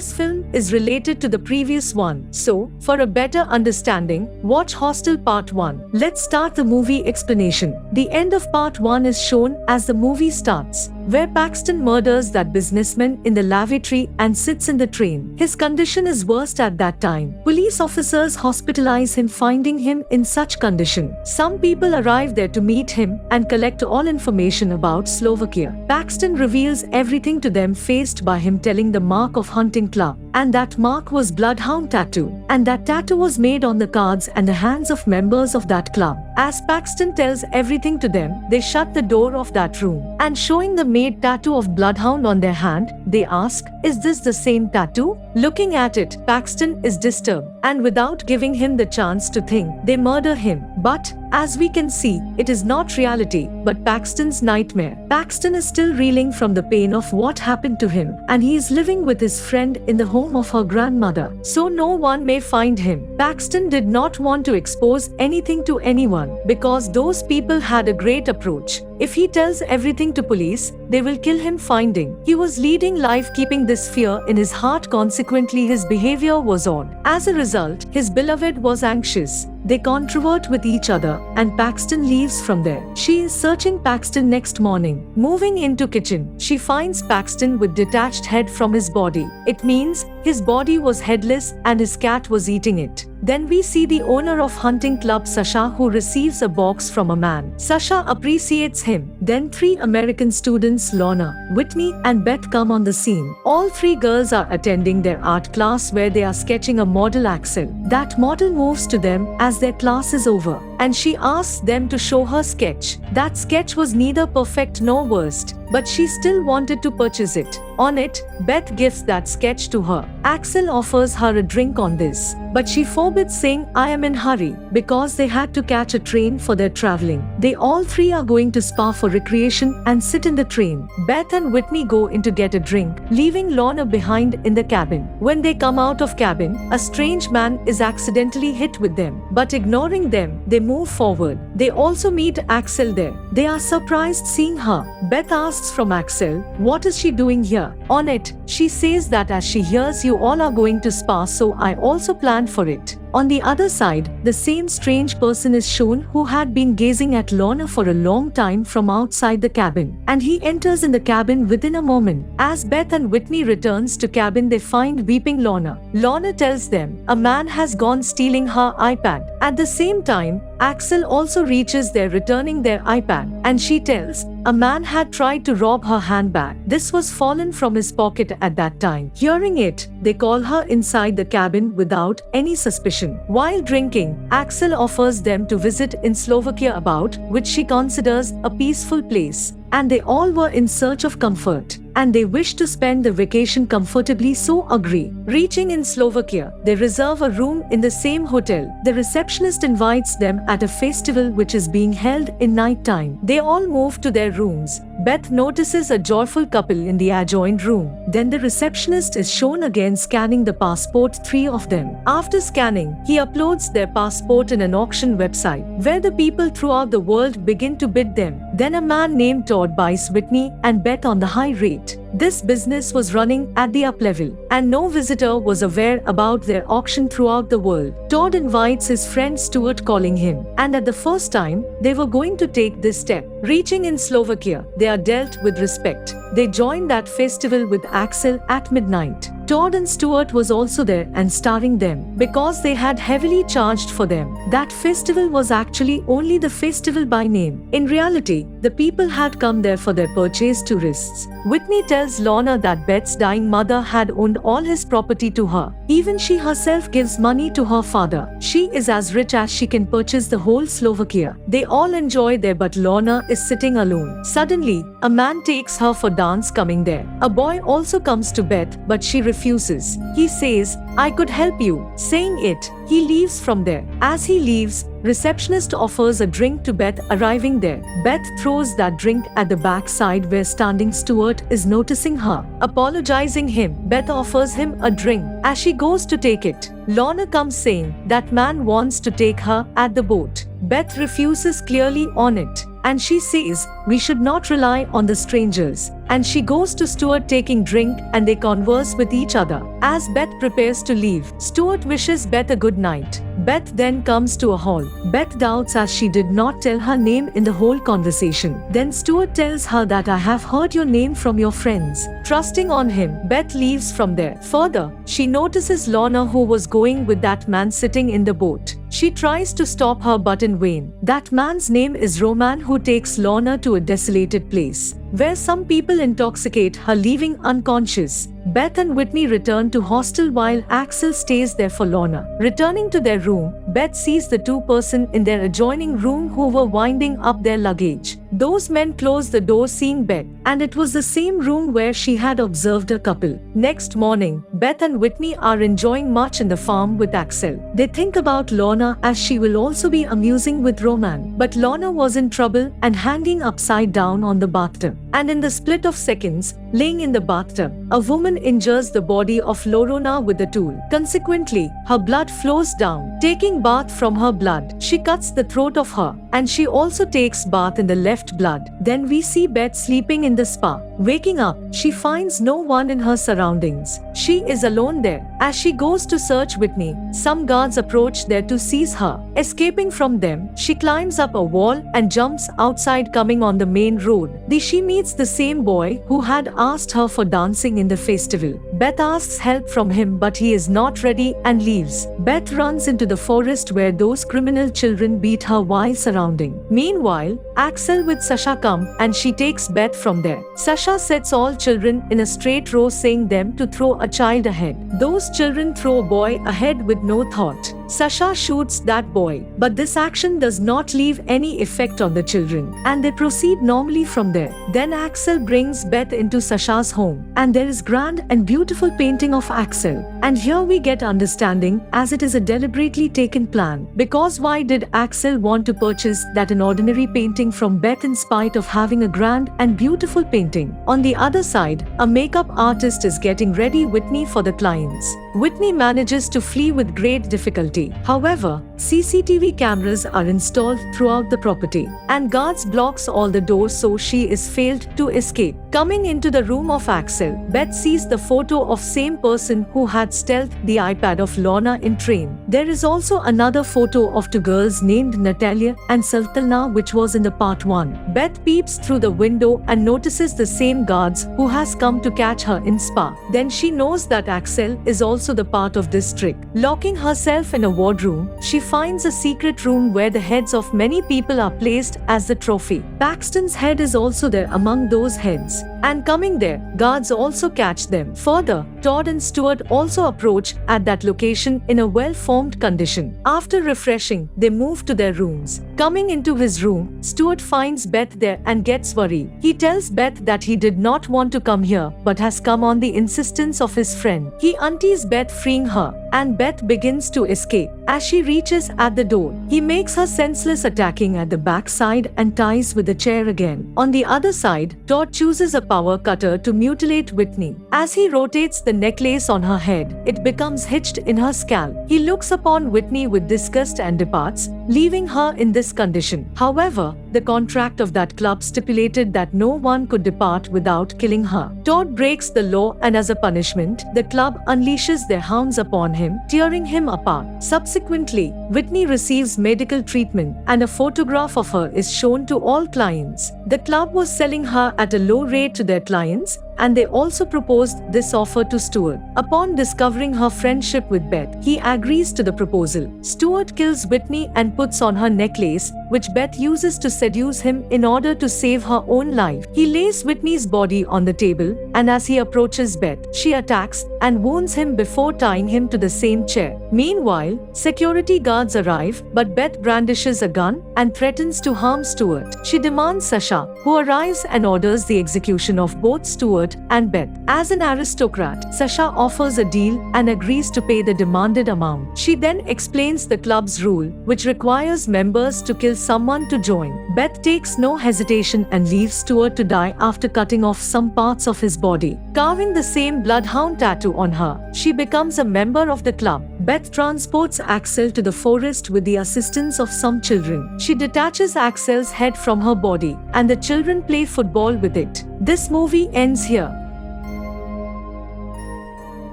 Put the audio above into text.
this film is related to the previous one. So, for a better understanding, watch Hostel Part 1. Let's start the movie explanation. The end of Part 1 is shown as the movie starts, where Paxton murders that businessman in the lavatory and sits in the train. His condition is worst at that time. Police officers hospitalize him, finding him in such condition. Some people arrive there to meet him and collect all information about Slovakia. Paxton reveals everything to them, faced by him telling the mark of hunting club, and that mark was bloodhound tattoo, and that tattoo was made on the cards and the hands of members of that club. As Paxton tells everything to them, they shut the door of that room, and showing the made tattoo of bloodhound on their hand, they ask, "Is this the same tattoo?" Looking at it, Paxton is disturbed, and without giving him the chance to think, they murder him. But as we can see, it is not reality, but Paxton's nightmare. Paxton is still reeling from the pain of what happened to him, and he is living with his friend in the home of her grandmother, so no one may find him. Paxton did not want to expose anything to anyone, because those people had a great approach. If he tells everything to police, they will kill him. Finding he was leading life keeping this fear in his heart, consequently his behavior was odd. As a result, his beloved was anxious. They controvert with each other, and Paxton leaves from there. She is searching Paxton next morning. Moving into kitchen, she finds Paxton with detached head from his body. It means his body was headless and his cat was eating it. Then we see the owner of hunting club, Sasha, who receives a box from a man. Sasha appreciates him. Then 3 American students, Lorna, Whitney and Beth, come on the scene. All 3 girls are attending their art class, where they are sketching a model, Axel. That model moves to them as their class is over, and she asks them to show her sketch. That sketch was neither perfect nor worst, but she still wanted to purchase it. On it, Beth gives that sketch to her. Axel offers her a drink on this, but she forbids, saying, "I am in hurry," because they had to catch a train for their traveling. They all 3 are going to spa for recreation and sit in the train. Beth and Whitney go in to get a drink, leaving Lorna behind in the cabin. When they come out of cabin, a strange man is accidentally hit with them, but ignoring them, they move forward. They also meet Axel there. They are surprised seeing her. Beth asks from Axel, "What is she doing here?" On it, she says that as she hears you all are going to spa, so I also planned for it. On the other side, the same strange person is shown, who had been gazing at Lorna for a long time from outside the cabin, and he enters in the cabin within a moment. As Beth and Whitney returns to cabin, they find weeping Lorna. Lorna tells them a man has gone, stealing her iPad. At the same time, Axel also reaches there, returning their iPad, and she tells a man had tried to rob her handbag. This was fallen from his pocket at that time. Hearing it, they call her inside the cabin without any suspicion. While drinking, Axel offers them to visit in Slovakia, about which she considers a peaceful place, and they all were in search of comfort, and they wish to spend the vacation comfortably, so agree. Reaching in Slovakia, they reserve a room in the same hotel. The receptionist invites them at a festival which is being held in night time. They all move to their rooms. Beth notices a joyful couple in the adjoined room. Then the receptionist is shown again scanning the passport, 3 of them. After scanning, he uploads their passport in an auction website, where the people throughout the world begin to bid them. Then a man named Todd buys Whitney and Beth on the high rate. This business was running at the up level, and no visitor was aware about their auction throughout the world. Todd invites his friend Stuart, calling him, and at the first time, they were going to take this step. Reaching in Slovakia, they are dealt with respect. They join that festival with Axel at midnight. Todd and Stuart was also there and starring them, because they had heavily charged for them. That festival was actually only the festival by name. In reality, the people had come there for their purchase, tourists. Whitney tells Lorna that Beth's dying mother had owned all his property to her. Even she herself gives money to her father. She is as rich as she can purchase the whole Slovakia. They all enjoy there, but Lorna is sitting alone. Suddenly, a man takes her for dance coming there. A boy also comes to Beth, but she refuses. He says, "I could help you." Saying it, he leaves from there. As he leaves, receptionist offers a drink to Beth. Arriving there, Beth throws that drink at the backside where standing Stuart is noticing her. Apologizing him, Beth offers him a drink. As she goes to take it, Lorna comes saying that man wants to take her at the boat. Beth refuses, clearly on it. and she says, "We should not rely on the strangers." And she goes to Stuart taking drink and they converse with each other. As Beth prepares to leave, Stuart wishes Beth a good night. Beth then comes to a hall. Beth doubts as she did not tell her name in the whole conversation. Then Stuart tells her that "I have heard your name from your friends." Trusting on him, Beth leaves from there. Further, she notices Lorna, who was going with that man sitting in the boat. She tries to stop her but in vain. That man's name is Roman, who takes Lorna to a desolated place where some people intoxicate her, leaving unconscious. Beth and Whitney return to Hostel while Axel stays there for Lorna. Returning to their room, Beth sees the two persons in their adjoining room who were winding up their luggage. Those men close the door seeing Beth, and it was the same room where she had observed a couple. Next morning, Beth and Whitney are enjoying much in the farm with Axel. They think about Lorna as she will also be amusing with Roman. But Lorna was in trouble and hanging upside down on the bathtub. And in the split of seconds, laying in the bathtub, a woman injures the body of Lorna with a tool. Consequently, her blood flows down. Taking bath from her blood, she cuts the throat of her, and she also takes bath in the left blood. Then we see Beth sleeping in the spa. Waking up, she finds no one in her surroundings. She is alone there. As she goes to search Whitney, some guards approach there to seize her. Escaping from them, she climbs up a wall and jumps outside, coming on the main road. She meets the same boy who had asked her for dancing in the festival. Beth asks help from him but he is not ready and leaves. Beth runs into the forest where those criminal children beat her while surrounding. Meanwhile, Axel with Sasha come and she takes Beth from there. Sasha sets all children in a straight row, saying them to throw a child ahead. Those children throw a boy ahead with no thought. Sasha shoots that boy, but this action does not leave any effect on the children, and they proceed normally from there. Then Axel brings Beth into Sasha's home, and there is grand and beautiful painting of Axel. And here we get understanding, as it is a deliberately taken plan. Because why did Axel want to purchase that an ordinary painting from Beth in spite of having a grand and beautiful painting? On the other side, a makeup artist is getting ready Whitney for the clients. Whitney manages to flee with great difficulty. However, CCTV cameras are installed throughout the property, and guards blocks all the doors, so she is failed to escape. Coming into the room of Axel, Beth sees the photo of same person who had stealthed the iPad of Lorna in train. There is also another photo of two girls named Natalia and Sultana, which was in the part 1. Beth peeps through the window and notices the same guards who has come to catch her in spa. Then she knows that Axel is also the part of this trick. Locking herself in a wardroom, she finds a secret room where the heads of many people are placed as the trophy. Paxton's head is also there among those heads. And coming there, guards also catch them. Further, Todd and Stuart also approach at that location in a well-formed condition. After refreshing, they move to their rooms. Coming into his room, Stuart finds Beth there and gets worried. He tells Beth that he did not want to come here but has come on the insistence of his friend. He unties Beth, freeing her, and Beth begins to escape. As she reaches at the door, he makes her senseless, attacking at the backside and ties with the chair again. On the other side, Todd chooses a power cutter to mutilate Whitney. As he rotates the necklace on her head, it becomes hitched in her scalp. He looks upon Whitney with disgust and departs, leaving her in this condition. However, the contract of that club stipulated that no one could depart without killing her. Todd breaks the law, and as a punishment, the club unleashes their hounds upon him, tearing him apart. Subsequently, Whitney receives medical treatment, and a photograph of her is shown to all clients. The club was selling her at a low rate to their clients, and they also proposed this offer to Stuart. Upon discovering her friendship with Beth, he agrees to the proposal. Stuart kills Whitney and puts on her necklace, which Beth uses to seduce him in order to save her own life. He lays Whitney's body on the table, and as he approaches Beth, she attacks and wounds him before tying him to the same chair. Meanwhile, security guards arrive, but Beth brandishes a gun and threatens to harm Stuart. She demands Sasha, who arrives and orders the execution of both Stuart and Beth. As an aristocrat, Sasha offers a deal and agrees to pay the demanded amount. She then explains the club's rule, which requires members to kill someone to join. Beth takes no hesitation and leaves Stuart to die after cutting off some parts of his body, carving the same bloodhound tattoo on her. She becomes a member of the club. Beth transports Axel to the forest with the assistance of some children. She detaches Axel's head from her body, and the children play football with it. This movie ends here.